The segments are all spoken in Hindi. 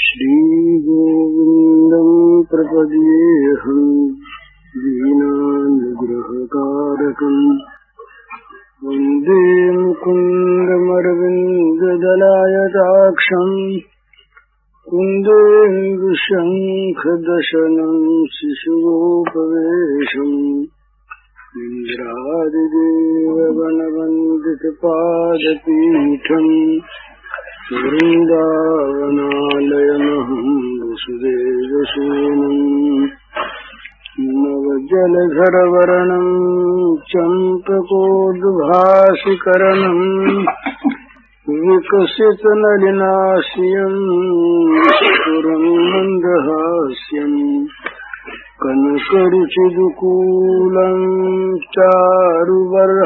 श्रीगोविन्दं प्रपद्येऽहं दीनानुग्रहकारकम् वन्दे मुकुन्दमरविन्ददलायताक्षम् कुन्देन्दुशङ्खदशनं शिशुगोपवेशम् इन्द्रादिदेवगणवन्दितपादपीठम् वृन्दावनालयमहं वसुदेवसूनम् नवजलधरवर्णं चम्पकोद्भासिकरणं विकसितनलिनास्यं स्फुरन् मन्दहास्यम् कनकरुचिदुकूलं चारुबर्हावचूलम्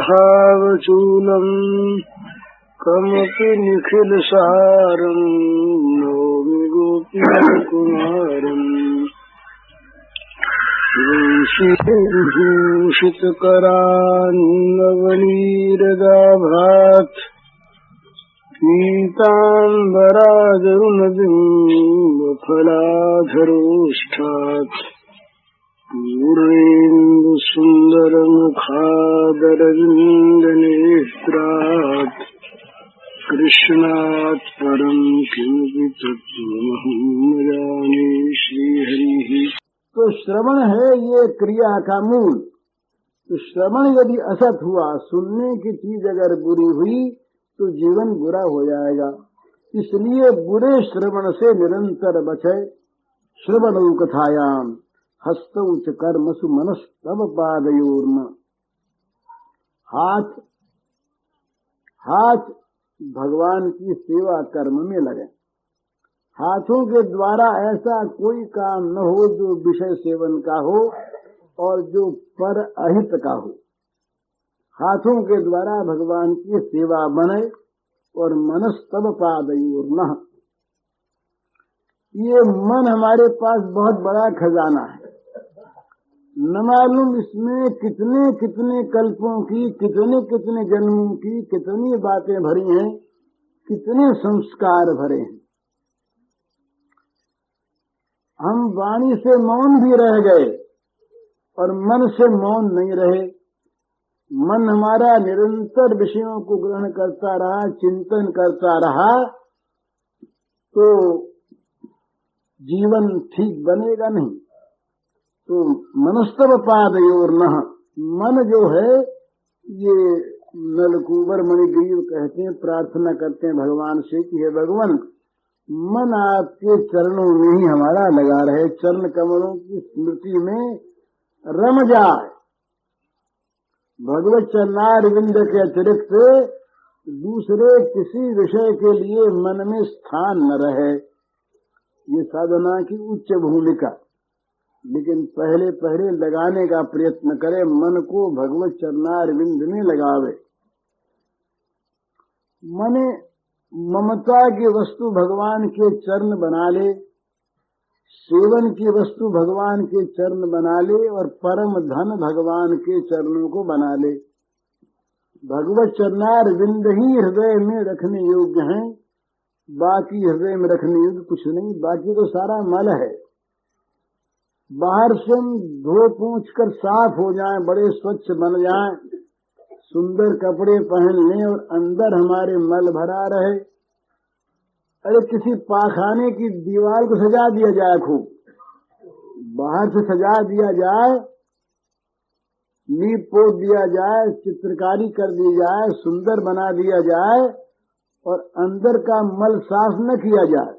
कमपि निखिलसारं नौमि गोपीकुमारम् विभूषितकरान्नवनीरदाभात् पीताम्बराजरुणबिम्बफलाधरोष्ठात् पूर्णेन्दुसुन्दरमुखादरविन्दनेत्रात् कृष्णात् परं किमपि तत्त्वमहं न जाने। श्रीहरिः। तो श्रवण है ये क्रिया का मूल। तो श्रवण यदि असत हुआ, सुनने की चीज अगर बुरी हुई तो जीवन बुरा हो जाएगा। इसलिए बुरे श्रवण से निरंतर बचे। श्रवणौ कथायाम हस्तौ च कर्मसु मनस्तव पादयोर्न। हाथ भगवान की सेवा कर्म में लगे। हाथों के द्वारा ऐसा कोई काम न हो जो विषय सेवन का हो और जो पर अहित का हो। हाथों के द्वारा भगवान की सेवा बने। और मनस्तव पादयोर्न, ये मन हमारे पास बहुत बड़ा खजाना है। न मालूम इसमें कितने कितने कल्पों की, कितने कितने जन्मों की कितनी बातें भरी हैं, कितने संस्कार भरे हैं। हम वाणी से मौन भी रह गए और मन से मौन नहीं रहे। मन हमारा निरंतर विषयों को ग्रहण करता रहा, चिंतन करता रहा, तो जीवन ठीक बनेगा नहीं। तो मनस्तव पादयोर्न, मन जो है ये नलकूबर मणिग्रीव कहते हैं, प्रार्थना करते हैं भगवान से कि हे भगवान, मन आपके चरणों में ही हमारा लगा रहे, चरण कमलों की स्मृति में रम जाए। भगवत चरणारविंद के अतिरिक्त दूसरे किसी विषय के लिए मन में स्थान न रहे। ये साधना की उच्च भूमिका। लेकिन पहले पहले लगाने का प्रयत्न करे, मन को भगवत चरणारविंद में लगावे। मने ममता की वस्तु भगवान के चरण बना ले, सेवन की वस्तु भगवान के चरण बना ले और परम धन भगवान के चरणों को बना ले। भगवत चरणारविंद ही हृदय में रखने योग्य हैं, बाकी हृदय में रखने योग्य कुछ नहीं। बाकी तो सारा मल है। बाहर से हम धो पोंछ कर साफ हो जाएं, बड़े स्वच्छ बन जाएं, सुंदर कपड़े पहन लें और अंदर हमारे मल भरा रहे। अरे किसी पाखाने की दीवार को सजा दिया जाए, खूब बाहर से सजा दिया जाए, लीप पोत दिया जाए, चित्रकारी कर दी जाए, सुंदर बना दिया जाए और अंदर का मल साफ न किया जाए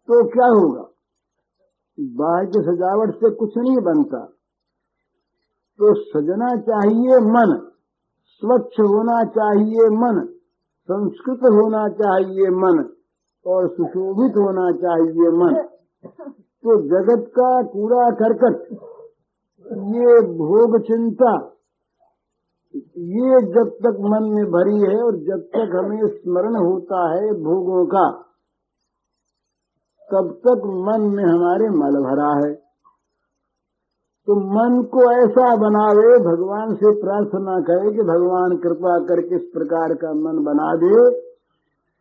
तो क्या होगा? बाहर की सजावट से कुछ नहीं बनता। तो सजना चाहिए मन, स्वच्छ होना चाहिए मन, संस्कृत होना चाहिए मन और सुशोभित होना चाहिए मन। तो जगत का कूड़ा करकट, ये भोग चिंता, ये जब तक मन में भरी है और जब तक हमें स्मरण होता है भोगों का, तब तक मन में हमारे मल भरा है। तो मन को ऐसा बनावे, भगवान से प्रार्थना करे कि भगवान कृपा करके इस प्रकार का मन बना दे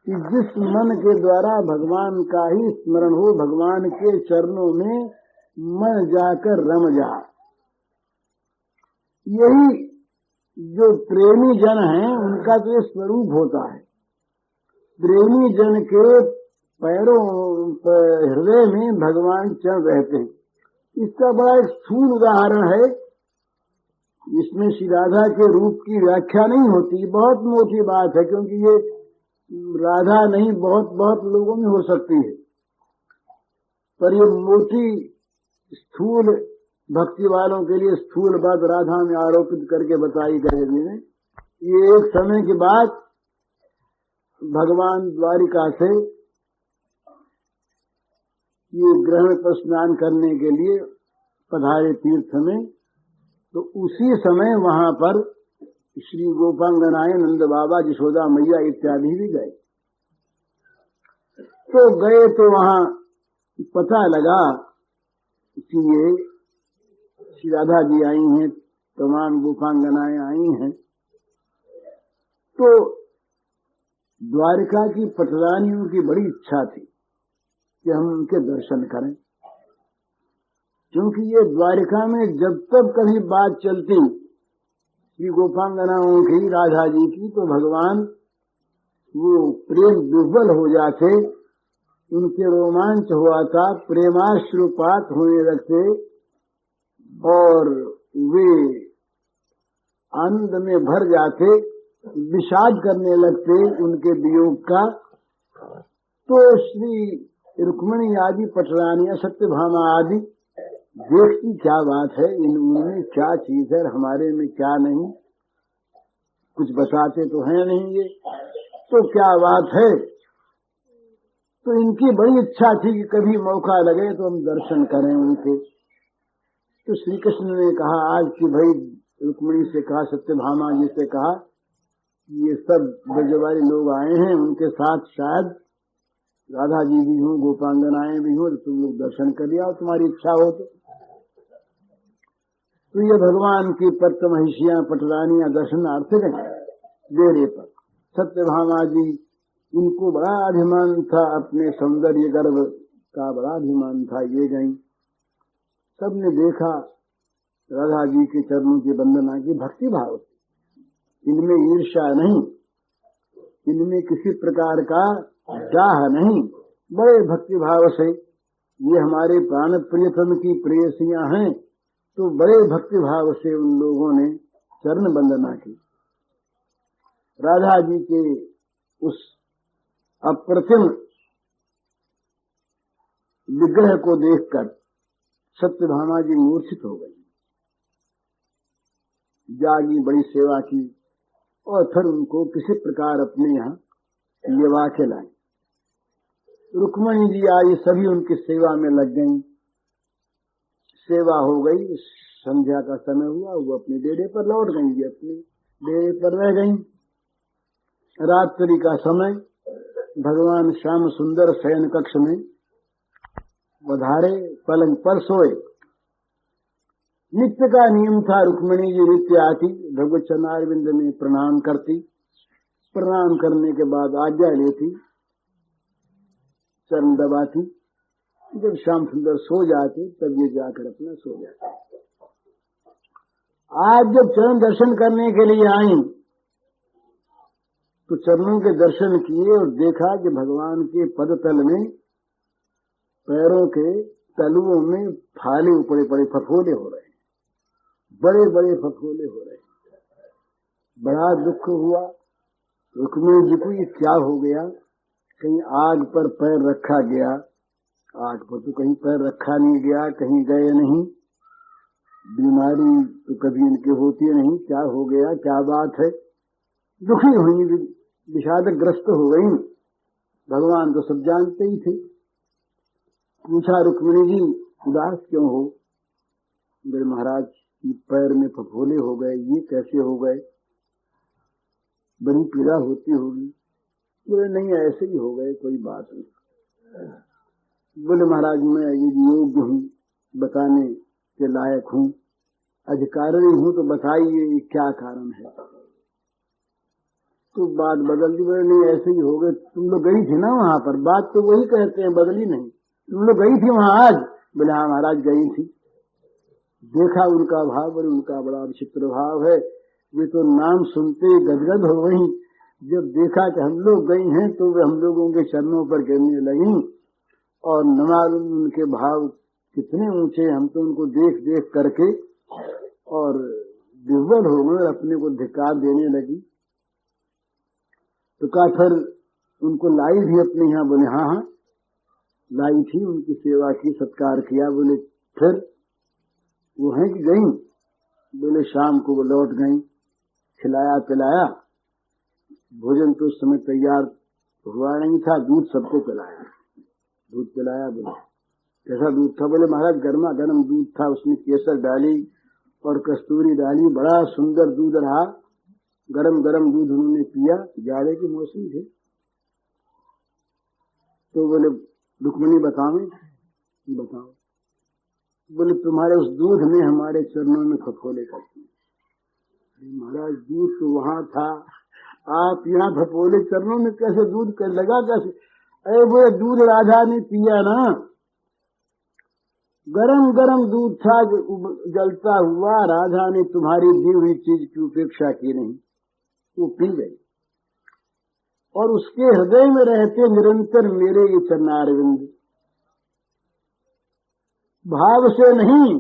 कि जिस मन के द्वारा भगवान का ही स्मरण हो, भगवान के चरणों में मन जाकर रम जा। यही जो प्रेमी जन हैं उनका तो ये स्वरूप होता है। प्रेमी जन के पैरों हृदय में भगवान चल रहते हैं। इसका बड़ा एक स्थूल उदाहरण है। इसमें श्री राधा के रूप की व्याख्या नहीं होती, बहुत मोटी बात है, क्योंकि ये राधा नहीं बहुत बहुत लोगों में हो सकती है, पर ये मोटी स्थूल भक्ति वालों के लिए स्थूल बात राधा में आरोपित करके बताई गई ने। ये एक समय के बाद भगवान द्वारिका से ये ग्रहण पर स्नान करने के लिए पधारे तीर्थ में, तो उसी समय वहां पर श्री गोपांगनाएं नंद बाबा, यशोदा मैया इत्यादि भी गए। तो गए तो वहां पता लगा कि ये श्री राधा जी आई हैं, तमाम गोपांगनाएं आई हैं। तो द्वारिका की पटरानियों की बड़ी इच्छा थी कि हम उनके दर्शन करें, क्योंकि ये द्वारिका में जब तक कभी बात चलती श्री गोपांगनाओं की, राधा जी की, तो भगवान वो प्रेम विह्वल हो जाते, उनके रोमांच हुआ था, प्रेमाश्रुपात होने लगते और वे आनंद में भर जाते, विषाद करने लगते उनके वियोग का। तो श्री रुक्मिणी आदि पटरानियां, सत्यभामा आदि देखती क्या बात है, इनमें क्या चीज है, हमारे में क्या नहीं, कुछ बताते तो है नहीं ये, तो क्या बात है। तो इनकी बड़ी इच्छा थी कि कभी मौका लगे तो हम दर्शन करें उनके। तो श्री कृष्ण ने कहा आज की भाई रुक्मिणी से कहा, सत्यभामा जी से कहा, ये सब ब्रजवारी लोग आए हैं, उनके साथ शायद राधा जी भी हों, गोपांगनाएं भी हों, तो तुम लोग दर्शन कर लिया तुम्हारी इच्छा हो तो ये भगवान की पत्त महिषियां पटरानियां दर्शनार्थ गए डेरे पर। सत्यभामा जी, इनको बड़ा अभिमान था, अपने सौंदर्य गर्भ का बड़ा अभिमान था, ये गई। सबने देखा राधा जी के चरणों की वंदना की, भक्ति भाव, इनमें ईर्ष्या नहीं, इनमें किसी प्रकार का चाह नहीं, बड़े भक्ति भाव से, ये हमारे प्राण प्रियतम की प्रेयसियां हैं, तो बड़े भक्ति भाव से उन लोगों ने चरण वंदना की। राधा जी के उस अप्रतिम विग्रह को देखकर सत्यभामा जी मूर्छित हो गई, जागी, बड़ी सेवा की और फिर उनको किसी प्रकार अपने यहाँ लेवा के लाई। रुक्मिणी जी आई, सभी उनकी सेवा में लग गईं। सेवा हो गई, संध्या का समय हुआ, वो अपने डेरे पर लौट गई, अपने डेरे पर रह गईं। रात्रि का समय, भगवान श्याम सुंदर शयन कक्ष में पधारे, पलंग पर सोए। नित्य का नियम था, रुक्मिणी जी नित्य आती, भगवत चरणारविंद में प्रणाम करती, प्रणाम करने के बाद आज्ञा लेती, चरण दबाती। जब श्याम सुंदर सो जाते तब ये जाकर अपना सो जाते। आज जब चरण दर्शन करने के लिए आई तो चरणों के दर्शन किए और देखा कि भगवान के पद तल में, पैरों के तलुओं में फाले पड़े पड़े फफोले हो रहे हैं, बड़े बड़े फफोले हो रहे हैं। बड़ा दुख हुआ रुक्मिणी जी को, ये क्या हो गया, कहीं आग पर पैर रखा गया, आग पर तो कहीं पैर रखा नहीं गया, कहीं गए नहीं, बीमारी तो कभी इनके होती नहीं, क्या हो गया, क्या बात है। दुखी हुई, विषादग्रस्त हो गई। भगवान तो सब जानते ही थे। पूछा, रुक्मिणी जी उदास क्यों हो? मेरे महाराज पैर में फफोले हो गए, ये कैसे हो गए, बड़ी पीड़ा होती होगी। बोले नहीं, ऐसे ही हो गए, कोई बात नहीं। बोले महाराज मैं ये योग्य हूँ, बताने के लायक हूँ, अधिकारी हूँ, तो बताइए क्या कारण है। तो बात बदल दी। बोले नहीं ऐसे ही हो गए, तुम लोग गई थी ना वहां पर, बात तो वही कहते हैं, बदली नहीं। तुम लोग गई थी वहां आज? बोले हाँ महाराज गई थी। देखा उनका भाव, बोले उनका बड़ा विचित्र भाव है, वे तो नाम सुनते ही गदगद हो गई। जब देखा कि हम लोग गई हैं तो वे हम लोगों के चरणों पर गिरने लगी, और न मालूम उनके भाव कितने ऊंचे। हम तो उनको देख देख करके और विह्वल हो गए, अपने को धिक्कार देने लगी। तो कहा फिर उनको लाई भी अपने यहाँ? बोले हाँ हाँ लाई थी, उनकी सेवा की, सत्कार किया। बोले फिर वो हैं कि गई? बोले शाम को वो लौट गई, खिलाया पिलाया, भोजन तो उस समय तैयार हुआ नहीं था, दूध सबको पिलाया, दूध पिलाया। बोले कैसा दूध था? बोले महाराज गर्मा गर्म दूध था, उसमें केसर डाली और कस्तूरी डाली, बड़ा सुंदर दूध रहा, गरम गरम दूध उन्होंने पिया, जाड़े के मौसम थे। तो बोले रुक्मिणी बताओ। बोले तुम्हारे उस दूध ने हमारे चरणों में फफोले कर दिए। महाराज दूध तो वहां था, आप यहाँ फफोले चरणों में कैसे दूध कर लगा कैसे? अरे वो दूध राधा ने पिया ना, गरम गरम दूध था जलता हुआ, राधा ने तुम्हारी दी हुई चीज की उपेक्षा की नहीं, वो पी गई। और उसके हृदय में रहते निरंतर मेरे ये चरणारविंद, भाव से नहीं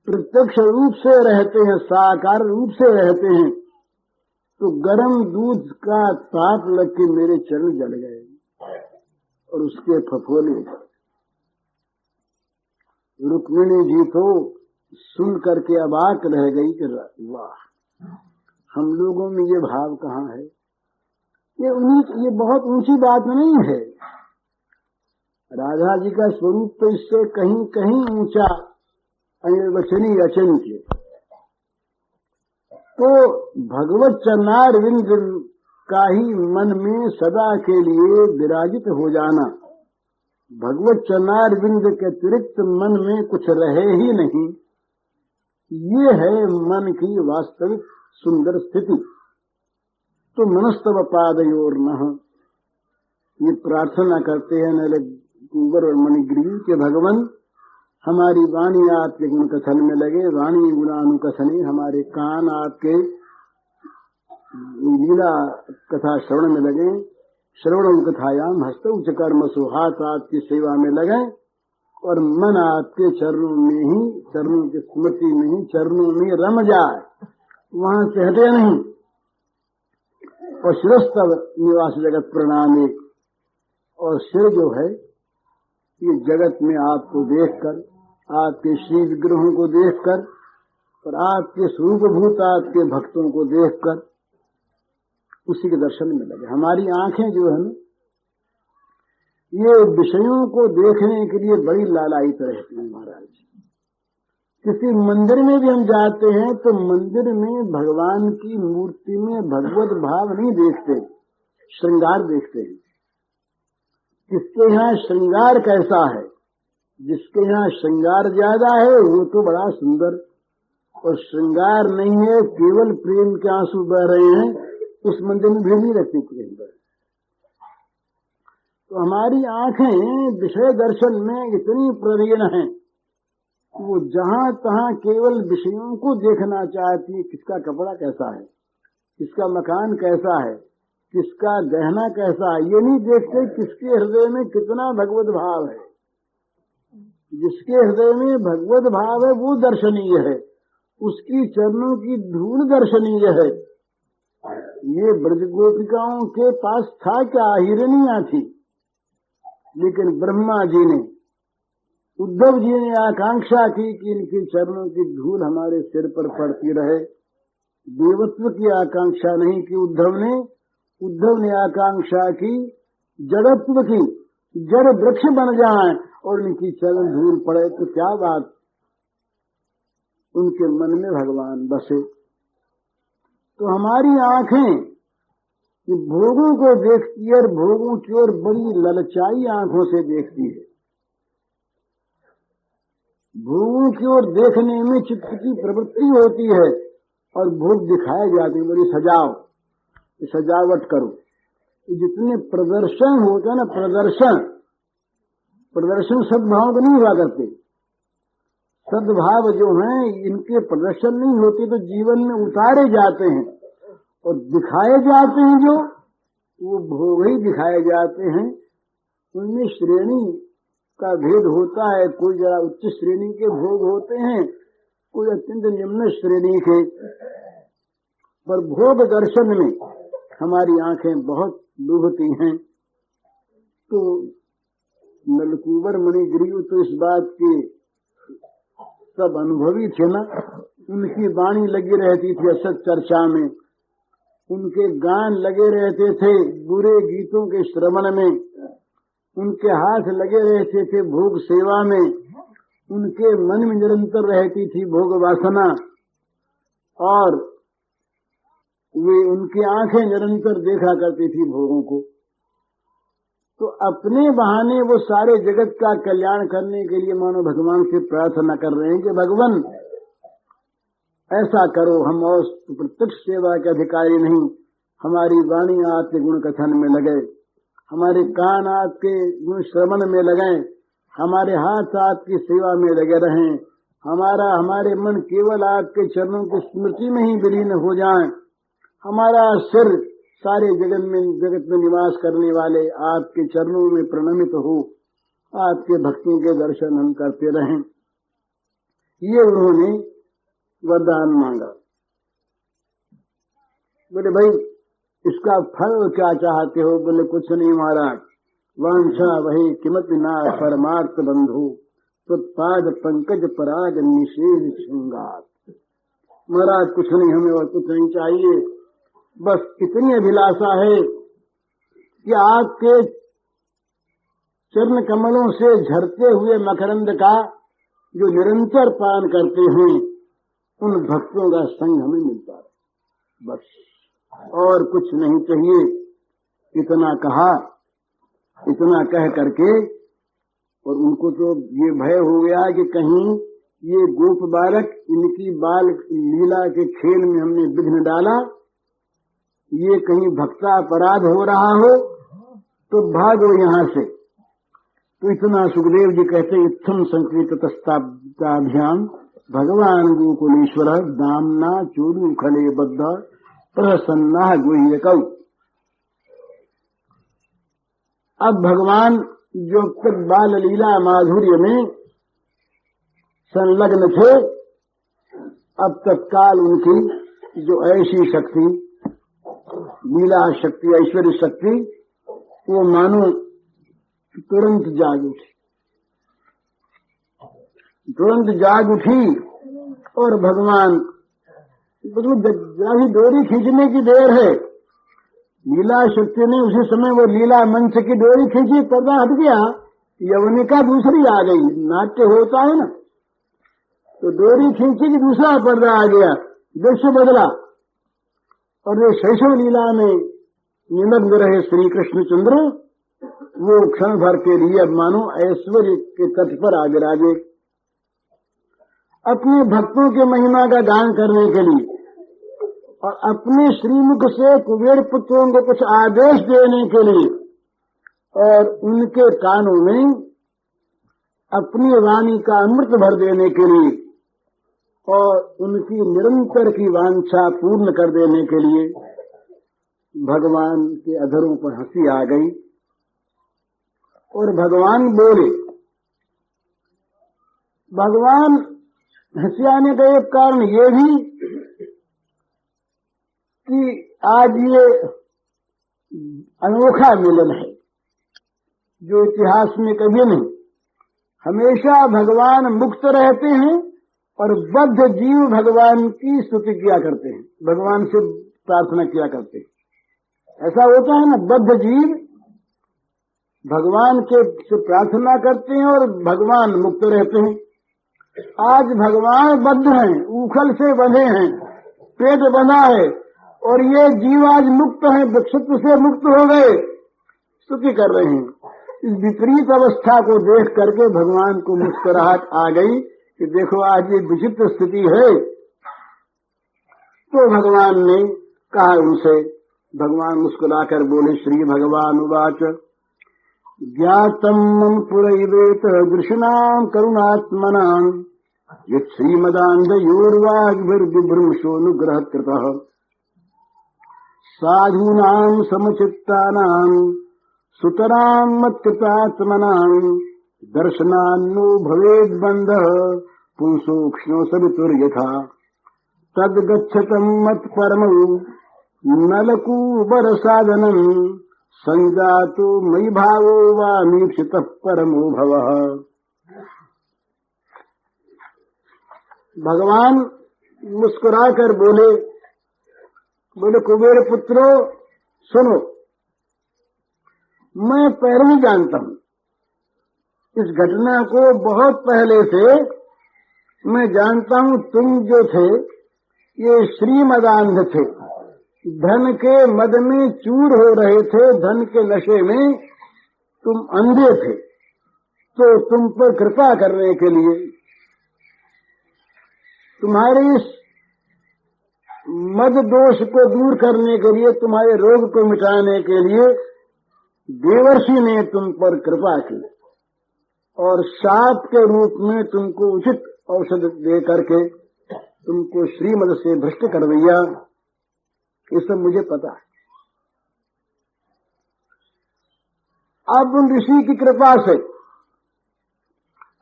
प्रत्यक्ष रूप से रहते हैं, साकार रूप से रहते हैं। तो गरम दूध का ताप लग के मेरे चरण जल गए और उसके फफोले। रुक्मिणी जी तो सुन करके अबाक रह गई कि वाह, हम लोगों में ये भाव कहाँ है? ये बहुत ऊंची बात नहीं है। राधा जी का स्वरूप तो इससे कहीं कहीं ऊंचा, अनिर्वचनीय अचिंत्य। तो भगवत चरणारविंद का ही मन में सदा के लिए विराजित हो जाना, भगवत चरणारविंद के अतिरिक्त मन में कुछ रहे ही नहीं, ये है मन की वास्तविक सुंदर स्थिति। तो मनस्तव पादयोर नः, ये प्रार्थना करते हैं नले कुंवर और मणिग्रीव के भगवान हमारी वाणी आपके गुण कथन में लगे, वाणी गुणानुकथने, हमारे कान आपके लीला कथा श्रवण में लगे, श्रवण कथायाम हस्त उच्च कर्म सो, हाथ आपकी सेवा में लगे और मन आपके चरणों में ही, चरणों की स्मृति में ही, चरणों में रम जाए, वहां से हटे नहीं। और शिरस्तव निवास जगत प्रणामी, और सिर जो है ये जगत में आपको देखकर, आपके श्री विग्रहों को देखकर और आपके स्वरूपभूत आपके भक्तों को देखकर उसी के दर्शन में लगे। हमारी आंखें जो है ना, ये विषयों को देखने के लिए बड़ी लालायित रहती हैं महाराज। किसी मंदिर में भी हम जाते हैं तो मंदिर में भगवान की मूर्ति में भगवत भाव नहीं देखते, श्रृंगार देखते हैं। किसके यहाँ श्रृंगार कैसा है? जिसके यहाँ श्रृंगार ज्यादा है वो तो बड़ा सुंदर, और श्रृंगार नहीं है, केवल प्रेम के आंसू बह रहे हैं, उस मंदिर में भीड़ नहीं रखती प्रेम पर। तो हमारी आंखें विषय दर्शन में इतनी प्रवीण हैं, वो जहां तहां केवल विषयों को देखना चाहती है। किसका कपड़ा कैसा है, किसका मकान कैसा है, किसका गहना कैसा है, ये नहीं देखते किसके हृदय में कितना भगवत भाव है। जिसके हृदय में भगवत भाव है वो दर्शनीय है, उसकी चरणों की धूल दर्शनीय है। ये ब्रज गोपिकाओं के पास था क्या? हिरनियां थी, लेकिन ब्रह्मा जी ने, उद्धव जी ने आकांक्षा की कि इनके चरणों की धूल हमारे सिर पर पड़ती रहे। देवत्व की आकांक्षा नहीं की उद्धव ने आकांक्षा की जड़त्व की, जड़ वृक्ष बन जाएं और उनकी चरण धूल पड़े तो क्या बात। उनके मन में भगवान बसे। तो हमारी आंखें भोगों को देखती है और भोगों की ओर बड़ी ललचाई आंखों से देखती है। भोगों की ओर देखने में चित्त की प्रवृत्ति होती है और भोग दिखाए जाते हैं, बड़ी सजाओ। सजावट करो। जितने प्रदर्शन होते हैं ना, प्रदर्शन सद्भाव नहीं हुआ करते। सद्भाव जो हैं इनके प्रदर्शन नहीं होते तो जीवन में उतारे जाते हैं और दिखाए जाते हैं, जो वो भोग ही दिखाए जाते हैं। उनमें श्रेणी का भेद होता है, कोई जरा उच्च श्रेणी के भोग होते हैं, कोई अत्यंत निम्न श्रेणी के। पर भोग दर्शन में हमारी आंखें बहुत डूबती हैं। तो नलकूबर मणिग्रीव तो इस बात के सब अनुभवी थे ना। उनकी वाणी लगी रहती थी असत चर्चा में, उनके गान लगे रहते थे बुरे गीतों के श्रवण में, उनके हाथ लगे रहते थे भोग सेवा में, उनके मन में निरंतर रहती थी भोग वासना, और वे उनकी आंखें निरंतर देखा करती थी भोगों को। तो अपने बहाने वो सारे जगत का कल्याण करने के लिए मानो भगवान से प्रार्थना कर रहे हैं कि भगवान ऐसा करो, हम और प्रत्यक्ष सेवा के अधिकारी नहीं, हमारी वाणी आपके गुण कथन में लगे, हमारे कान आपके गुण श्रवण में लगे, हमारे हाथ आपकी सेवा में लगे रहें, हमारे मन केवल आपके चरणों की स्मृति में ही विलीन हो जाएं, हमारा सिर सारे जगत में निवास करने वाले आपके चरणों में प्रणमित हो, आपके भक्तों के दर्शन हम करते रहें। ये उन्होंने वरदान मांगा। बोले भाई इसका फल क्या चाहते हो? बोले कुछ नहीं महाराज, वांछा वही किमपि ना परमार्थ बंधु तत्पाद पंकज पराग निषेध श्रृंगार। महाराज कुछ नहीं, हमें और कुछ नहीं चाहिए, बस इतनी अभिलाषा है कि आपके चरण कमलों से झरते हुए मकरंद का जो निरंतर पान करते हैं उन भक्तों का संग हमें मिलता है, बस और कुछ नहीं चाहिए। इतना कहा, इतना कह करके और उनको तो ये भय हो गया कि कहीं ये गोप बालक इनकी बाल लीला के खेल में हमने विघ्न डाला, ये कहीं भक्ता अपराध हो रहा हो तो भागो यहाँ से। तो इतना सुखदेव जी कहते इत्थम संकृताभ्याम भगवान गोकुलेश्वर दामना चूरू खले बद्ध प्रसन्ना गुह्यकौ। अब भगवान जो तक बाल लीला माधुर्य में संलग्न थे, अब तत्काल उनकी जो ऐसी शक्ति, लीला शक्ति, ऐश्वर्य शक्ति, वो मानो तुरंत जाग उठी, तुरंत जाग उठी। और भगवान जरा भी डोरी खींचने की देर है, लीला शक्ति ने उसी समय वो लीला मंच की डोरी खींची, पर्दा हट गया, यवनिका दूसरी आ गई। नाट्य होता है ना, तो डोरी खींची कि दूसरा पर्दा आ गया, दृश्य बदला। और वे शैशव लीला में निमग्न रहे श्री कृष्णचंद्र, वो क्षण भर के लिए अब मानो ऐश्वर्य के तट पर आगे आगे अपने भक्तों के महिमा का गान करने के लिए और अपने श्रीमुख से कुबेर पुत्रों को कुछ आदेश देने के लिए और उनके कानों में अपनी वाणी का अमृत भर देने के लिए और उनकी निरंतर की वांछा पूर्ण कर देने के लिए भगवान के अधरों पर हंसी आ गई और भगवान बोले। भगवान हंसी आने का एक कारण ये भी कि आज ये अनोखा मिलन है जो इतिहास में कभी नहीं। हमेशा भगवान मुक्त रहते हैं और बद्ध जीव भगवान की स्तुति किया करते हैं, भगवान से प्रार्थना किया करते हैं। ऐसा होता है ना, बद्ध जीव भगवान के से प्रार्थना करते हैं और भगवान मुक्त रहते हैं। आज भगवान बद्ध हैं, उखल से बंधे हैं, पेट बंधा है और ये जीव आज मुक्त हैं, वृक्षत्व से मुक्त हो गए, स्तुति कर रहे हैं। इस विपरीत अवस्था को देख करके भगवान को मुस्कुराहट आ गई कि देखो आज ये विचित्र स्थिति है। तो भगवान ने कहा उनसे भगवान मुस्कुराकर बोले, श्री भगवान उवाच ज्ञातम् मम पुरैवेत दृशिनाम् करुणात्मनाम् यत् श्रीमदान्धयोर्वाग्भिर्विभ्रंशोऽनुग्रहकृतः साधूनाम् समचित्तानाम् सुतराम् मत्कृतात्मनाम् दर्शनान्नो भवेद्बन्धः पुंसोक्ष्णो सवितुर्यथा तद्गच्छतम् मत्परमौ नलकूबरसाधनम् संजातो मयि भावो वामीक्षितः परमो भवः। भगवान मुस्कुराकर बोले कुबेर पुत्रो सुनो, मैं पहले ही जानता हूं इस घटना को, बहुत पहले से मैं जानता हूं। तुम जो थे ये श्रीमदान्ध थे, धन के मद में चूर हो रहे थे, धन के नशे में तुम अंधे थे। तो तुम पर कृपा करने के लिए, तुम्हारे इस मद दोष को दूर करने के लिए, तुम्हारे रोग को मिटाने के लिए देवर्षि ने तुम पर कृपा की और शाप के रूप में तुमको उचित औषध दे करके तुमको श्रीमद से भ्रष्ट कर दिया। ये सब मुझे पता है। अब उन ऋषि की कृपा से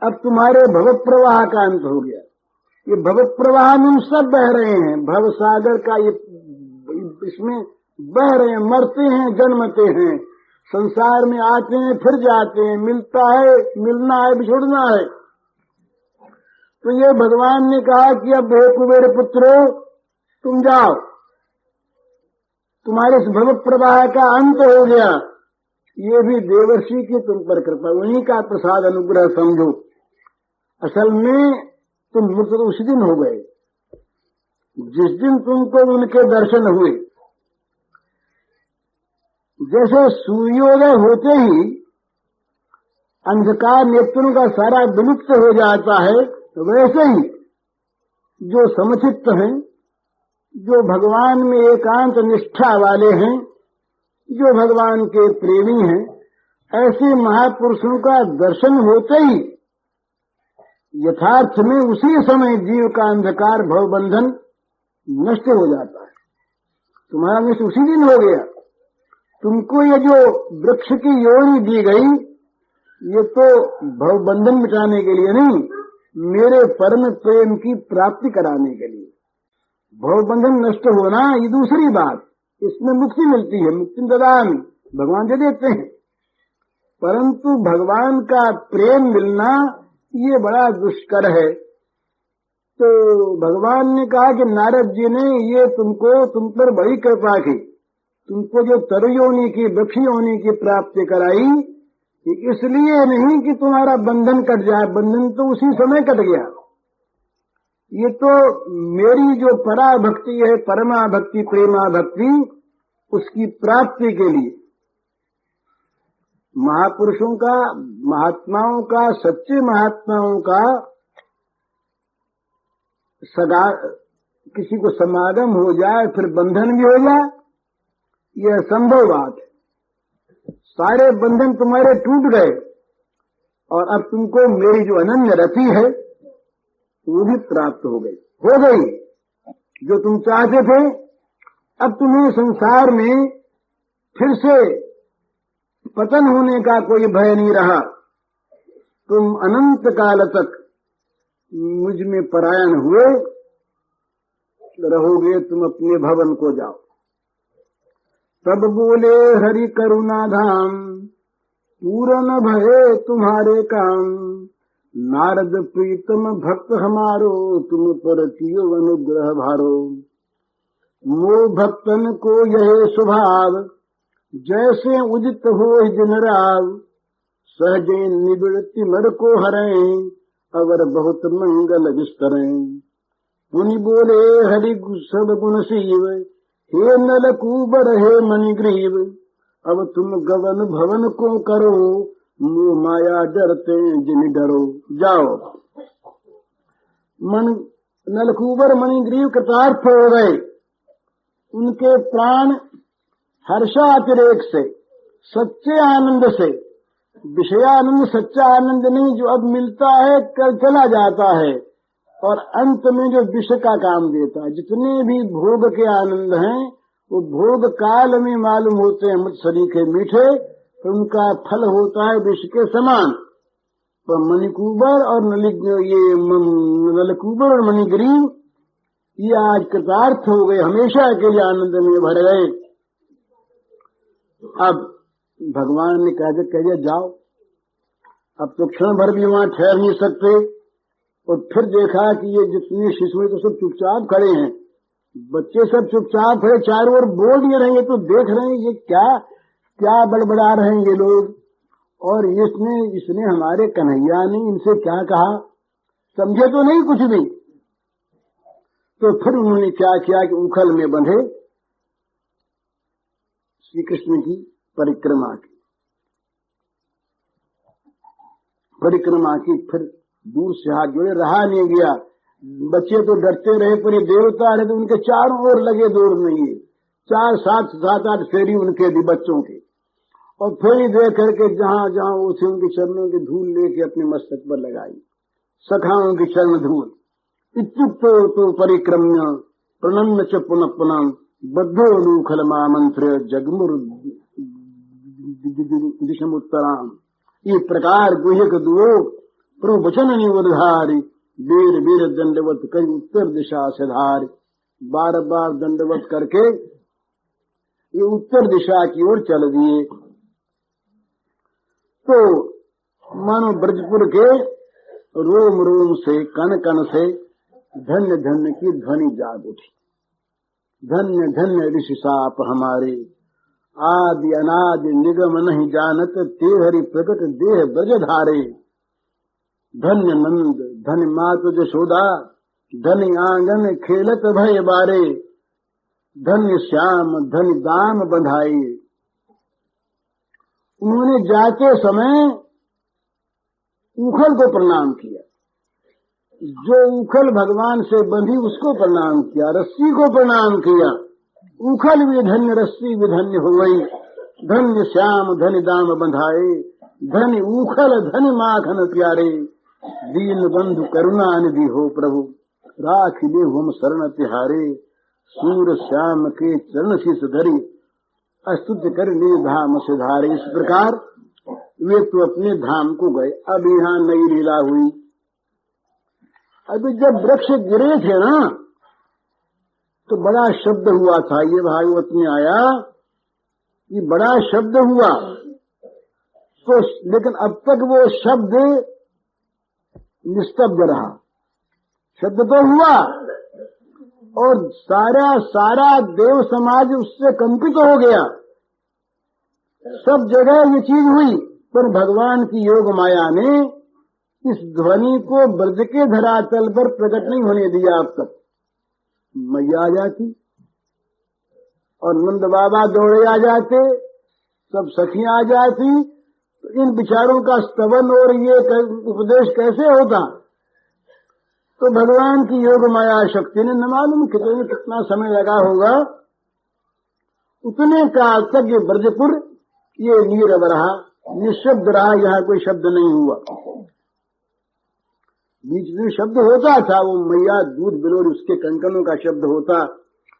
अब तुम्हारे भव प्रवाह का अंत हो गया। ये भव प्रवाह में सब बह रहे हैं, भव सागर का ये इसमें बह रहे हैं, मरते हैं, जन्मते हैं, संसार में आते हैं, फिर जाते हैं, मिलता है, मिलना है, बिछुड़ना है। तो ये भगवान ने कहा कि अब हे कुबेर पुत्रो तुम जाओ, तुम्हारे इस भव प्रवाह का अंत हो गया। ये भी देवर्षि की तुम पर कृपा, उन्हीं का प्रसाद अनुग्रह समझो। असल में तुम मुक्त उसी दिन हो गए जिस दिन तुमको उनके दर्शन हुए। जैसे सूर्योदय होते ही अंधकार नेत्रों का सारा विलुप्त हो जाता है, वैसे ही जो समचित्त हैं, जो भगवान में एकांत निष्ठा वाले हैं, जो भगवान के प्रेमी हैं, ऐसे महापुरुषों का दर्शन होते ही यथार्थ में उसी समय जीव का अंधकार भवबंधन नष्ट हो जाता है। तुम्हारा नष्ट उसी दिन हो गया। तुमको ये जो वृक्ष की योनि दी गई, ये तो भवबंधन मिटाने के लिए नहीं, मेरे परम प्रेम की प्राप्ति कराने के लिए। भवबंधन नष्ट होना ये दूसरी बात, इसमें मुक्ति मिलती है, मुक्ति ददामि, भगवान दे देते हैं। परंतु भगवान का प्रेम मिलना ये बड़ा दुष्कर है। तो भगवान ने कहा कि नारद जी ने ये तुम पर बड़ी कृपा की, तुमको जो तरयोनि की, वृक्षयोनि की प्राप्ति कराई, इसलिए नहीं कि तुम्हारा बंधन कट जाए, बंधन तो उसी समय कट गया। ये तो मेरी जो परा भक्ति है, परमा भक्ति, प्रेमा भक्ति, उसकी प्राप्ति के लिए महापुरुषों का, महात्माओं का, सच्चे महात्माओं का सदा किसी को समागम हो जाए फिर बंधन भी हो जाए, यह असंभव बात है। सारे बंधन तुम्हारे टूट गए और अब तुमको मेरी जो अनन्य रति है वो भी प्राप्त हो गई, जो तुम चाहते थे। अब तुम्हें संसार में फिर से पतन होने का कोई भय नहीं रहा। तुम अनंत काल तक मुझ में परायण हुए रहोगे, तुम अपने भवन को जाओ। तब बोले हरि करुणा धाम, पूरन भये तुम्हारे काम। नारद प्रीतम भक्त हमारो, तुम पर कियो अनुग्रह भारो। मोह भक्तन को यह स्वभाव, जैसे उदित हो दिन राव। सहजे निबिड़ति मर को हरें, अवर बहुत मंगल विस्तरें। पुनि बोले हरि सब गुण शिव, हे नलकूबर हे मणिग्रीव। अब तुम गवन भवन को करो, मोह माया डरते जिन डरो। जाओ। नलकूबर मणिग्रीव कृतार्थ हो गए, उनके प्राण हर्षातिरेक से, सच्चे आनंद से, विषयानंद सच्चा आनंद नहीं जो अब मिलता है कल चला जाता है और अंत में जो विष का काम देता है। जितने भी भोग के आनंद हैं वो भोग काल में मालूम होते हैं मुझ सरीखे मीठे, तो उनका फल होता है विष के समान। तो मणिकुबर और नलकुबर और मणिग्रीव ये आज कृतार्थ हो गए, हमेशा के लिए आनंद में भर गए। अब भगवान ने कह दिया जाओ, अब तो क्षण भर भी वहां ठहर नहीं सकते। और फिर देखा कि ये जितने शिशु तो सब चुपचाप खड़े हैं, बच्चे सब चुपचाप है, चारों ओर बोल नहीं रहे हैं, तो देख रहे हैं ये क्या क्या बड़बड़ा रहे हैं ये लोग। और इसने हमारे कन्हैया ने इनसे क्या कहा, समझे तो नहीं कुछ भी। तो फिर उन्होंने क्या किया कि उखल में बंधे श्री कृष्ण की परिक्रमा की, फिर दूर से हाथ जोड़े, रहा नहीं गया। बच्चे तो डरते रहे, पर ये देवता रहे तो उनके चारों ओर लगे दूर नहीं है, 4 7 7 8 फेरी उनके भी बच्चों के। और फेरी दे करके जहां जहां वो थे उनके चरणों की धूल लेके अपने मस्तक पर लगाई, सखाओं की चरण धूल। इत्युक्तो तो परिक्रम्य प्रणम्य च पुनः पुनः बद्धो लूखल मामंत्र जगमुर दिशमुत्तराम। ये प्रकार गुह्यक दुओ प्रवचन निवधारी वीर वीर दंडवत कई उत्तर दिशा से धारी। बार बार दंडवत करके ये उत्तर दिशा की ओर चल दिए। तो मानो ब्रजपुर के रोम रोम से कण कण से धन्य धन्य की ध्वनि जाग उठी। धन्य धन्य ऋषि साप हमारे, आदि अनादि निगम नहीं जानत, ते हरि प्रकट देह ब्रज धारे। धन्य नंद धन्य मातु जशोदा, धन्य आंगन खेलत भय बारे। धन्य श्याम धन्य दाम बंधाई। उन्होंने जाते समय उखल को प्रणाम किया, जो उखल भगवान से बंधी उसको प्रणाम किया, रस्सी को प्रणाम किया। उखल भी धन्य रस्सी भी धन्य हो गई। धन्य श्याम धन्य दाम बंधाए, धन्य उखल धन्य माखन प्यारे। दीन बंधु करुणा निधि हो प्रभु, राख ले हम शरण तिहारे। सूर श्याम के चरण शीस धरी, अस्तुत कर निज धाम से धारे। इस प्रकार वे तो अपने धाम को गए। अब यहाँ नई लीला हुई। अभी जब वृक्ष गिरे थे ना, तो बड़ा शब्द हुआ था। ये भागवत में आया, ये बड़ा शब्द हुआ। तो लेकिन अब तक वो शब्द निस्तब्ध रहा। शब्द तो हुआ और सारा देव समाज उससे कंपित हो गया। सब जगह ये चीज हुई, पर भगवान की योग माया ने इस ध्वनि को ब्रज के धरातल पर प्रकट नहीं होने दिया। अब तक मैया आ जाती और नंद बाबा दौड़े आ जाते, सब सखियां आ जाती, तो इन विचारों का स्तवन और ये उपदेश कैसे होता। तो भगवान की योग माया शक्ति ने न मालूम कितना समय लगा होगा, उतने काल तक ये ब्रजपुर ये नीरव रहा, निशब्द रहा। यहाँ कोई शब्द नहीं हुआ। बीच में शब्द होता था, वो मैया दूध बिलोर उसके कंकनों का शब्द होता,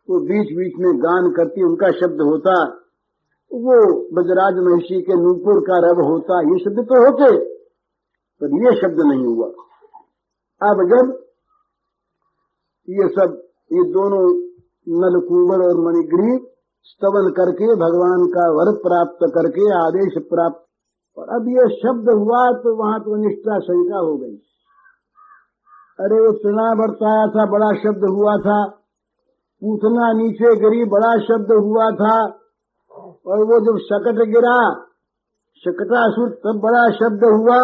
वो बीच बीच में गान करती उनका शब्द होता, वो बजराज महिषी के नूपुर का रव होता। ये शब्द तो होते, पर ये शब्द नहीं हुआ। अब जब ये दोनों नलकुबर और मणिग्रीव स्तवन करके भगवान का वर प्राप्त करके आदेश प्राप्त, और अब ये शब्द हुआ तो वहां तो निष्ठा शंका हो गई। अरे वो चुना बरसाया था, बड़ा शब्द हुआ था। पूतना नीचे गिरी, बड़ा शब्द हुआ था। और वो जब शकट गिरा, शकटासुर, तब बड़ा शब्द हुआ।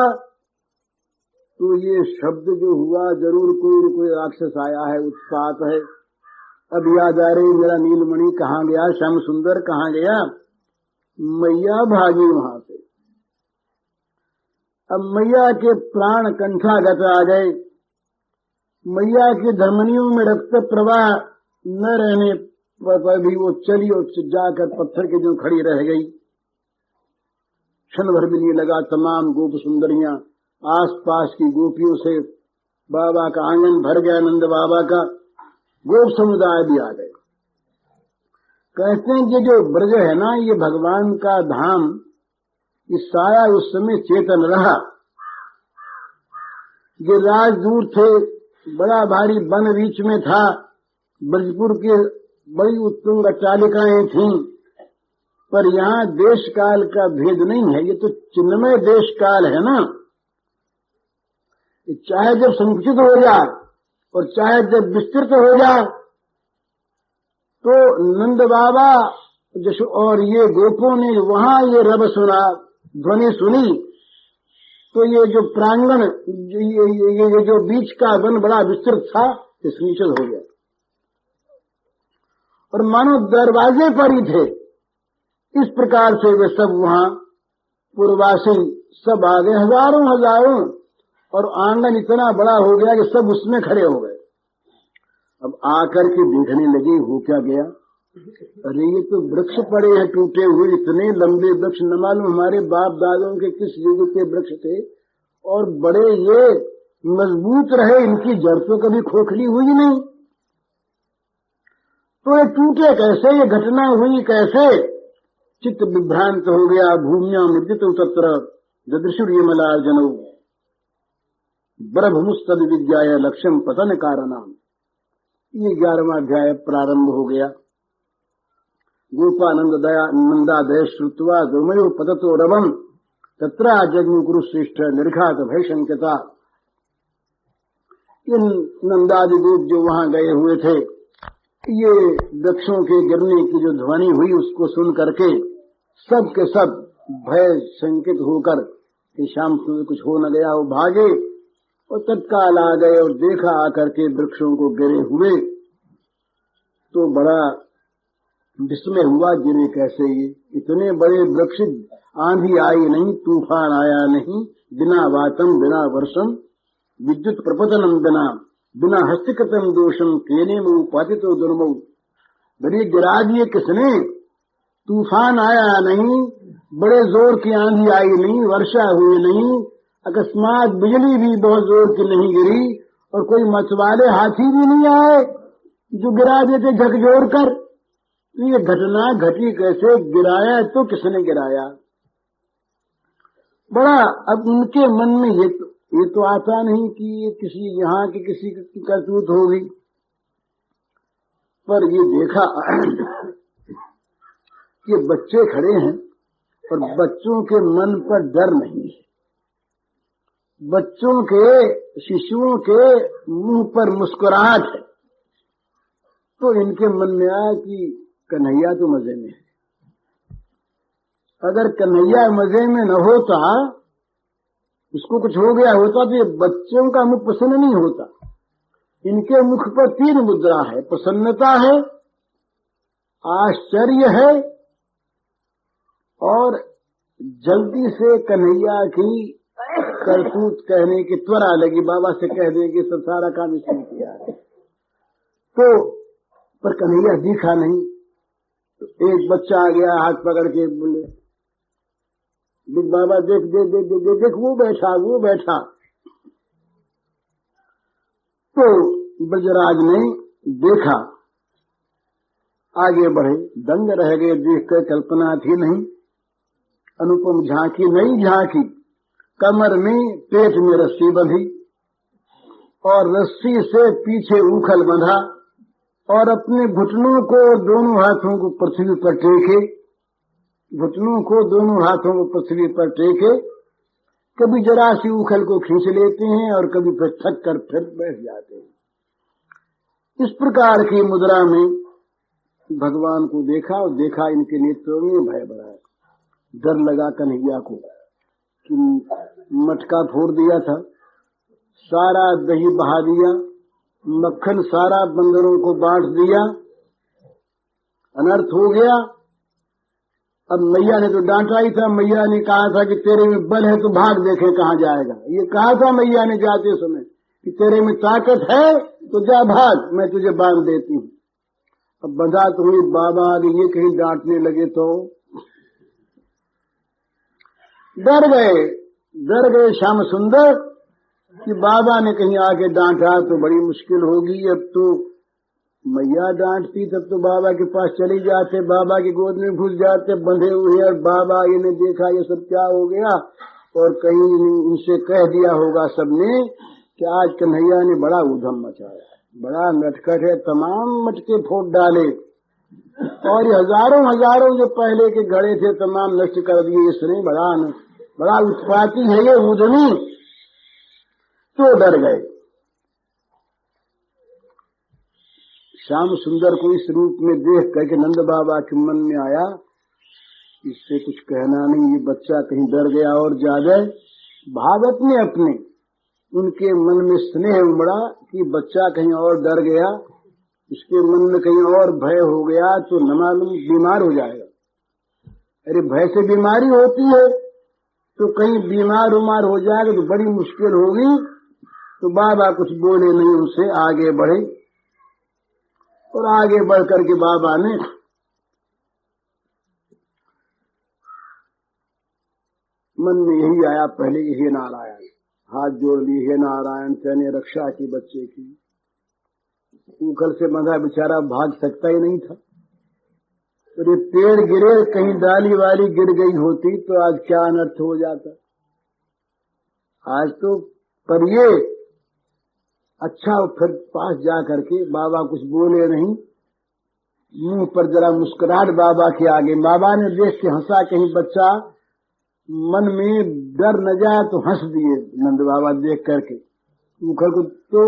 तो ये शब्द जो हुआ, जरूर कोई न कोई राक्षस आया है, उत्पात है। अब याद आ रही, मेरा नीलमणि कहाँ गया, श्याम सुंदर कहाँ गया। मैया भागी वहां से। अब मैया के प्राण कंठागत आ गए। मैया की धमनियों में रक्त प्रवाह न रहने पर भी वो चली और जाकर पत्थर के जो खड़ी रह गई। क्षण भर भी नहीं लगा, तमाम गोप सुंदरियां आसपास की गोपियों से बाबा का आंगन भर गया, नंद बाबा का। गोप समुदाय भी आ गए। कहते हैं कि जो ब्रज है ना, ये भगवान का धाम, इस साया उस समय चेतन रहा। गिरिराज दूर थे, बड़ा भारी वन बीच में था, ब्रजपुर की बड़ी उत्तुंग अट्टालिकाएं थीं, पर यहाँ देश काल का भेद नहीं है। ये तो चिन्मय देश काल है ना। चाहे जब संकुचित हो जाए और चाहे जब विस्तृत हो जाए, तो नंद बाबा और ये गोपों ने वहां ये रब सुना, ध्वनि सुनी, तो ये जो प्रांगण, ये जो बीच का वन बड़ा विस्तृत था, ये संकुचित हो गया और मानो दरवाजे पर ही थे। इस प्रकार से वे सब वहां पूर्ववासी सब आ गए, हजारों, और आंगन इतना बड़ा हो गया कि सब उसमें खड़े हो गए। अब आकर के देखने लगे, हो क्या गया? अरे ये तो वृक्ष पड़े हैं टूटे हुए, इतने लंबे वृक्ष, न मालूम हमारे बाप दादों के किस युग के वृक्ष थे, और बड़े ये मजबूत रहे, इनकी जड़ तो कभी खोखली हुई नहीं। तो ये टूटे कैसे, ये घटना हुई कैसे? चित्त विभ्रांत हो गया। भूमिया मुदित तत्र ददृशुर्यमला जनौ ब्रह्मस्तद विद्याय लक्ष्यम पतन कारणम। ये 11वां अध्याय प्रारंभ हो गया। गोपानंद दया नंदादय श्रुत्वा दुर्मयो पततो रवम तत्रा जग्मु गुरु श्रेष्ठ निर्घात भय शंकता। इन नंदादि गोप जो वहां गए हुए थे, ये वृक्षों के गिरने की जो ध्वनि हुई उसको सुन करके सब के सब भय शंकित होकर कि श्याम सुंदर कुछ हो न गया, वो भागे और तत्काल आ गए और देखा आकर के वृक्षों को गिरे हुए, तो बड़ा विस्मय हुआ। गिरे कैसे? ये इतने बड़े वृक्ष, आंधी आई नहीं, तूफान आया नहीं, बिना वातम बिना वर्षम विद्युत प्रपतनम बिना हस्तकृतम दोषम केने में उपातितो दुर्मऊ। बड़ी गिरा दिए किसने? तूफान आया नहीं, बड़े जोर की आंधी आई नहीं, वर्षा हुई नहीं, अकस्मात बिजली भी बहुत जोर की नहीं गिरी, और कोई मछुआरे हाथी भी नहीं आए जो गिरा देते झकझोर कर। ये घटना घटी कैसे? गिराया तो किसने गिराया? बड़ा अब उनके मन में ये तो आता नहीं कि ये किसी यहाँ के किसी की करतूत होगी, पर ये देखा कि बच्चे खड़े हैं और बच्चों के मन पर डर नहीं है। बच्चों के, शिशुओं के मुंह पर मुस्कुराहट है। तो इनके मन में आया कि कन्हैया तो मजे में है। अगर कन्हैया मजे में न होता, उसको कुछ हो गया होता, तो ये बच्चों का मुख प्रसन्न नहीं होता। इनके मुख पर 3 मुद्रा है, प्रसन्नता है, आश्चर्य है, और जल्दी से कन्हैया की करतूत कहने की त्वरा लगी। बाबा से कह देंगे सब सारा काम इसने किया है। तो पर कन्हैया दिखा नहीं। तो एक बच्चा आ गया, हाथ पकड़ के बोले, देख बाबा, देख देख देख देख देख, देख वो बैठा। तो ब्रजराज ने देखा, आगे बढ़े, दंग रह गए, देखकर कल्पना थी नहीं। अनुपम झांकी, नई झांकी, कमर में पेट में रस्सी बंधी और रस्सी से पीछे उखल बंधा, और अपने घुटनों को दोनों हाथों को पृथ्वी पर टेके, घुटनों को दोनों हाथों को पृथ्वी पर टेके, कभी जरा सी उखल को खींच लेते हैं और कभी फिर थक कर फिर बैठ जाते हैं। इस प्रकार की मुद्रा में भगवान को देखा, और देखा इनके नेत्रों में भय बढ़ा। डर लगा कन्हैया को कि मटका फोड़ दिया था, सारा दही बहा दिया, मक्खन सारा बंदरों को बांट दिया, अनर्थ हो गया। अब मैया ने तो डांटा ही था, मैया ने कहा था कि तेरे में बल है तो भाग, देखे कहाँ जाएगा। ये कहा था मैया ने जाते समय कि तेरे में ताकत है तो जा भाग, मैं तुझे बांध देती हूँ। अब बंधा तुम्हें बाबा आगे ये कहीं डांटने लगे तो डर गए श्याम सुंदर कि बाबा ने कहीं आके डांटा तो बड़ी मुश्किल होगी। अब तो मैया डांटती तब तो बाबा के पास चले जाते, बाबा की गोद में घुस जाते बंधे हुए, और बाबा इन्हें देखा ये सब क्या हो गया, और कहीं इनसे कह दिया होगा सबने कि आज कन्हैया ने बड़ा उधम मचाया, बड़ा नटखट है, तमाम मटके फोड़ डाले, और हजारों जो पहले के घड़े थे तमाम नष्ट कर दिए इसने, बड़ा उत्पाती है ये उधमी। तो डर गए। श्याम सुंदर को इस रूप में देख करके नंद बाबा के मन में आया, इससे कुछ कहना नहीं, ये बच्चा कहीं डर गया और ज्यादा भागवत ने अपने उनके मन में स्नेह उमड़ा कि बच्चा कहीं और डर गया, इसके मन में कहीं और भय हो गया तो न मालूम बीमार हो जाएगा। अरे भय से बीमारी होती है, तो कहीं बीमार हो जाएगा तो बड़ी मुश्किल होगी। तो बाबा कुछ बोले नहीं, उनसे आगे बढ़े, और आगे बढ़ करके बाबा ने मन में यही आया, पहले हे नारायण, हाथ जोड़ लिए, हे नारायण तेने रक्षा की बच्चे की। ऊखल से बंधा बेचारा भाग सकता ही नहीं था, और ये पेड़ गिरे, कहीं डाली वाली गिर गई होती तो आज क्या अनर्थ हो जाता। आज तो पर ये अच्छा, फिर पास जा करके बाबा कुछ बोले नहीं, मुंह पर जरा मुस्कुराहट बाबा के आगे। बाबा ने देख के हंसा, कहीं बच्चा मन में डर न जाए तो हंस दिए नंद बाबा देख करके। ऊखल को तो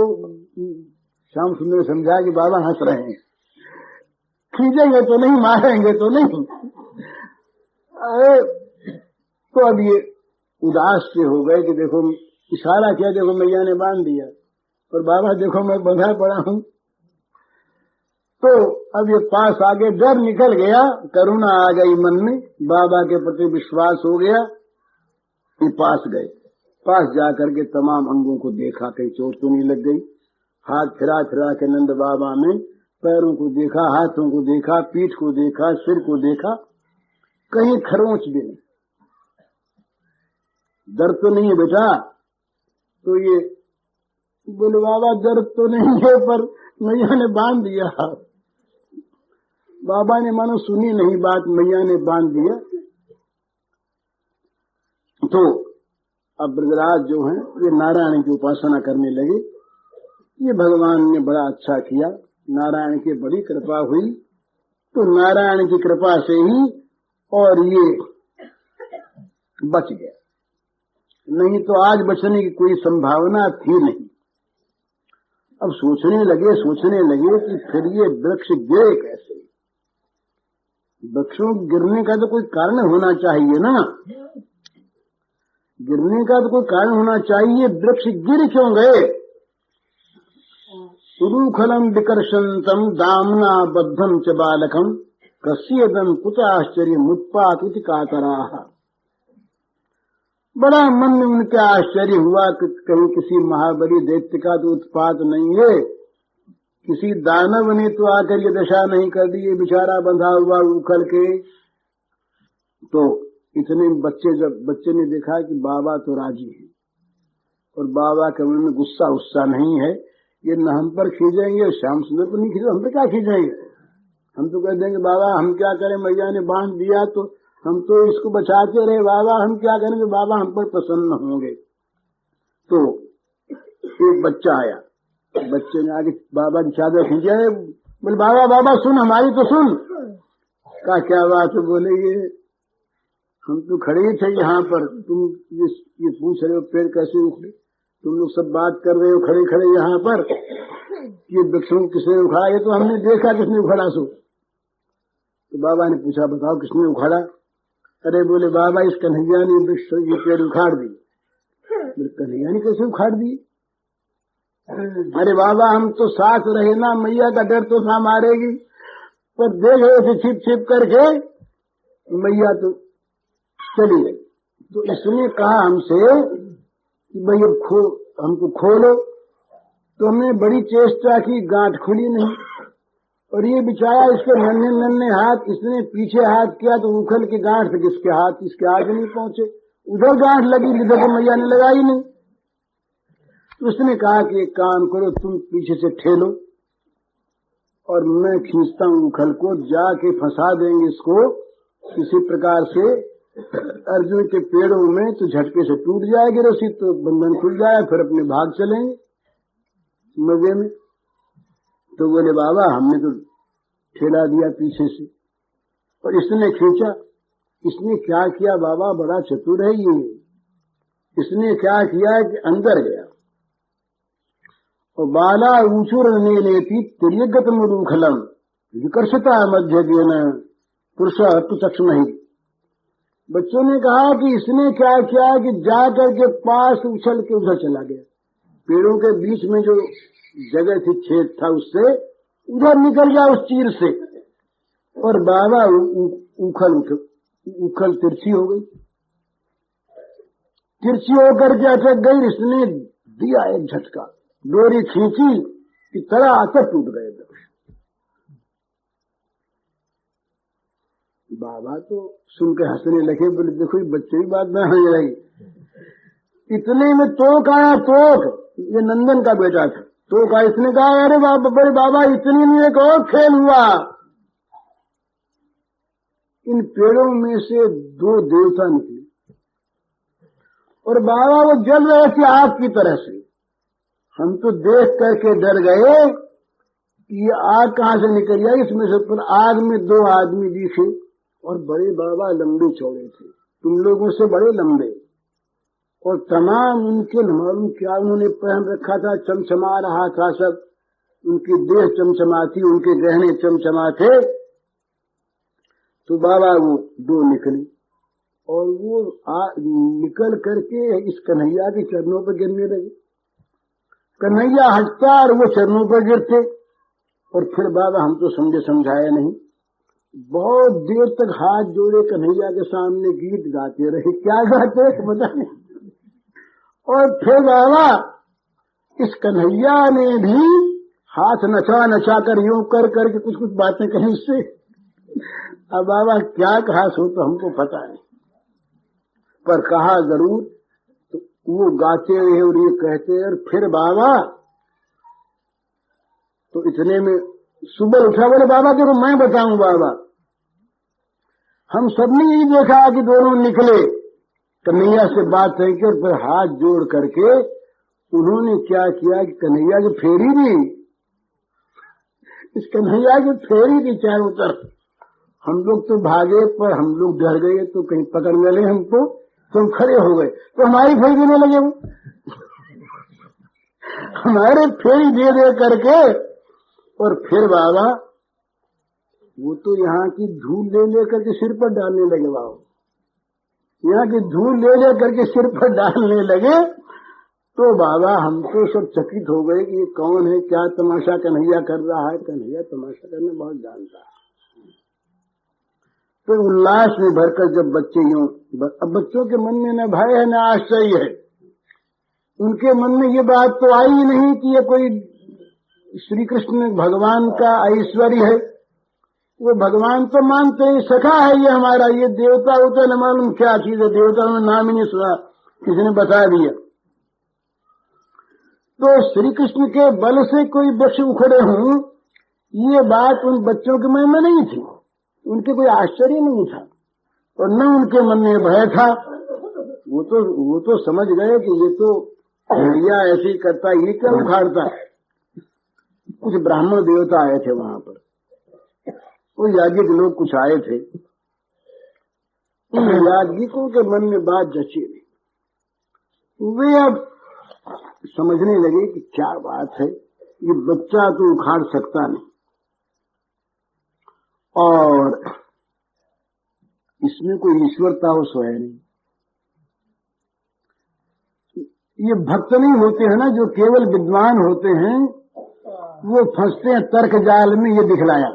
श्याम सुंदर समझा कि बाबा हंस रहे हैं, खींचेंगे तो नहीं, मारेंगे तो नहीं। तो अब ये उदास से हो गए कि देखो, इशारा किया, देखो मैया ने बांध दिया, और बाबा देखो मैं बंधा पड़ा हूं। तो अब ये पास आगे, डर निकल गया, करुणा आ गई मन में, बाबा के प्रति विश्वास हो गया। ये पास गए, पास जाकर के तमाम अंगों को देखा, कहीं चोट तो नहीं लग गई। हाथ फिरा के नंद बाबा में पैरों को देखा, हाथों को देखा, पीठ को देखा, सिर को देखा, कहीं खरोंच भी नहीं। दर्द तो नहीं है बेटा? तो ये बोले बाबा दर्द तो नहीं है, पर मैया ने बांध दिया। बाबा ने मानो सुनी नहीं बात, मैया ने बांध दिया। तो अब ब्रजराज जो हैं ये नारायण की उपासना करने लगे। ये भगवान ने बड़ा अच्छा किया, नारायण की बड़ी कृपा हुई, तो नारायण की कृपा से ही और ये बच गया, नहीं तो आज बचने की कोई संभावना थी नहीं। अब सोचने लगे कि फिर ये वृक्ष गिरे कैसे। वृक्षों गिरने का तो कोई कारण होना चाहिए ना, गिरने का तो कोई कारण होना चाहिए। वृक्ष गिर क्यों गए? सुरूखलम विकर्षंतम दामना बद्धम च बालकम कस्यदम कुत आश्चर्य मुत्पातित कातराः। बड़ा मन में उनका आश्चर्य हुआ कि कहीं किसी महाबली दैत्य का तो उत्पात नहीं है, किसी दानव ने तो आकर ये दशा नहीं कर दी, ये बेचारा बंधा हुआ उखल के। तो इतने जब बच्चे ने देखा कि बाबा तो राजी है, और बाबा के मन में गुस्सा नहीं है, ये न हम पर खींचेंगे, श्याम सुंदर पर नहीं खींचे, हम पे क्या खींचेंगे? हम तो कह देंगे बाबा हम क्या करें, मैया ने बांध दिया तो हम तो इसको बचाते रहे, बाबा हम क्या करेंगे, बाबा हम पर प्रसन्न होंगे। तो एक बच्चा आया, बच्चे ने आगे बाबा की चादर खींचा, बोले बाबा सुन, हमारी तो सुन। कहा क्या बात है? बोले ये हम तो खड़े ही थे यहाँ पर, तुम ये पूछ रहे हो पेड़ कैसे उखड़े, तुम लोग सब बात कर रहे हो खड़े यहाँ पर, ये वृक्षों किसने उखाड़ा? ये तो हमने देखा किसने उखाड़ा सो। तो बाबा ने पूछा बताओ किसने उखाड़ा? अरे बोले बाबा इस कन्हैया ने वृक्ष ये पेड़ उखाड़ दी। कन्हैया ने कैसे उखाड़ दी? अरे बाबा हम तो साथ रहे ना, मैया का डर तो था मारेगी, पर देख रहे थे छिप करके, मैया तो चली गई। तो इसने कहा हमसे कि भाई अब हमको खोलो। तो हमने बड़ी चेष्टा की, गांठ खुली नहीं। और ये बेचारा इसके नन्हे नन्हे हाथ, इसने पीछे हाथ किया तो उखल की गांठ से इसके हाथ नहीं पहुंचे, उधर गांठ लगी, इधर तो मैया ने लगाई नहीं। तो उसने कहा कि एक काम करो, तुम पीछे से ठेलो और मैं खींचता हूं उखल को, जाके फंसा देंगे इसको किसी प्रकार से अर्जुन के पेड़ों में, तो झटके से टूट जाएगी रस्सी, तो बंधन खुल जाए, फिर अपने भाग चलेंगे मजे में। तो बोले बाबा हमने तो ठेला दिया पीछे से और इसने खींचा। इसने क्या किया बाबा, बड़ा चतुर है ये। इसने क्या किया कि अंदर गया और बाला ऊचुर ने लेती तिर्यगत मुरुखलम विकर्षता मध्य न पुरुष तु चक्षुमहि। बच्चों ने कहा कि इसने क्या किया कि जाकर के पास उछल के उधर चला गया, पेड़ों के बीच में जो जगह थी, छेद था, उससे उधर निकल गया उस चीर से, और बाबा उखल तिरछी हो गई। तिरछी होकर के अटक गई। इसने दिया एक झटका, डोरी खींची कि तरह आकर टूट गए। बाबा तो सुन के हंसने लगे, बोले देखो ये बच्चे की बात ना हो रही। इतने में तोक आया, तोक ये नंदन का बेटा था। तोक आया, इसने कहा अरे बड़े बाबा इतनी में एक और खेल हुआ। इन पेड़ों में से दो देवता निकले और बाबा वो जल रहे थे आग की तरह से। हम तो देख करके डर गए कि ये आग कहां से निकल जाए। इसमें से पर आग में दो आदमी दिखे और बड़े बाबा लंबे चौड़े थे, तुम लोगों से बड़े लंबे, और तमाम उनके मालूम क्या उन्होंने पहन रखा था, चमचमा रहा था सब, उनकी देह चमचमाती, उनके गहने चमचमाते। तो बाबा वो दो निकली और वो निकल करके इस कन्हैया के चरणों पर गिरने लगे। कन्हैया हंसता और वो चरणों पर गिरते। और फिर बाबा हम तो समझाया नहीं, बहुत देर तक हाथ जोड़े कन्हैया के सामने गीत गाते रहे। क्या गाते पता नहीं। और फिर बाबा इस कन्हैया ने भी हाथ नचा नचा कर यूं कर करके कुछ कुछ बातें कही उससे। अब बाबा क्या कहा सो तो हमको पता नहीं, पर कहा जरूर। तो वो गाते रहे और ये कहते। और फिर बाबा तो इतने में सुबह उठा, बोले बाबा देखो मैं बताऊं बाबा, हम सबने यही देखा कि दोनों निकले, कन्हैया से बात है कि फिर हाथ जोड़ करके उन्होंने क्या किया कि कन्हैया की फेरी दी, इस कन्हैया की फेरी दी चारों तरफ। हम लोग तो भागे, पर हम लोग डर गए तो कहीं पकड़ न ले हमको, तो हम खड़े हो गए तो हमारी फेरी देने लगे। वो हमारे फेरी दे दे करके। और फिर बाबा वो तो यहाँ की धूल ले लेकर के सिर पर डालने लगे। बाबा यहाँ की धूल ले लेकर के सिर पर डालने लगे। तो बाबा हम तो सब चकित हो गए कि ये कौन है, क्या तमाशा कन्हैया कर रहा है। कन्हैया तमाशा करना बहुत जानता है। तो उल्लास में भरकर जब बच्चे यूं, अब बच्चों के मन में न भय है न आश्चर्य है, उनके मन में ये बात तो आई ही नहीं कि ये कोई श्री कृष्ण भगवान का ऐश्वर्य है। वो भगवान तो मानते हैं, सखा है ये हमारा, ये देवता होता न मालूम क्या चीज है, देवता में नाम ही नहीं सुना, किसी ने बता दिया। तो श्री कृष्ण के बल से कोई वृक्ष उखड़े हों, ये बात उन बच्चों के मन में नहीं थी, उनके कोई आश्चर्य नहीं था और न उनके मन में भय था। वो तो समझ गए कि ये तो भैया ऐसे ही करता, ये क्या उखाड़ता है। कुछ ब्राह्मण देवता आए थे वहां पर, वो याज्ञिक लोग कुछ आए थे। उन याज्ञिकों के मन में बात जची नहीं। वे अब समझने लगे कि क्या बात है, ये बच्चा तो उखाड़ सकता नहीं और इसमें कोई ईश्वरता हो सो है नहीं। ये भक्त नहीं होते हैं ना, जो केवल विद्वान होते हैं, वो फंसते हैं तर्क जाल में। ये दिखलाया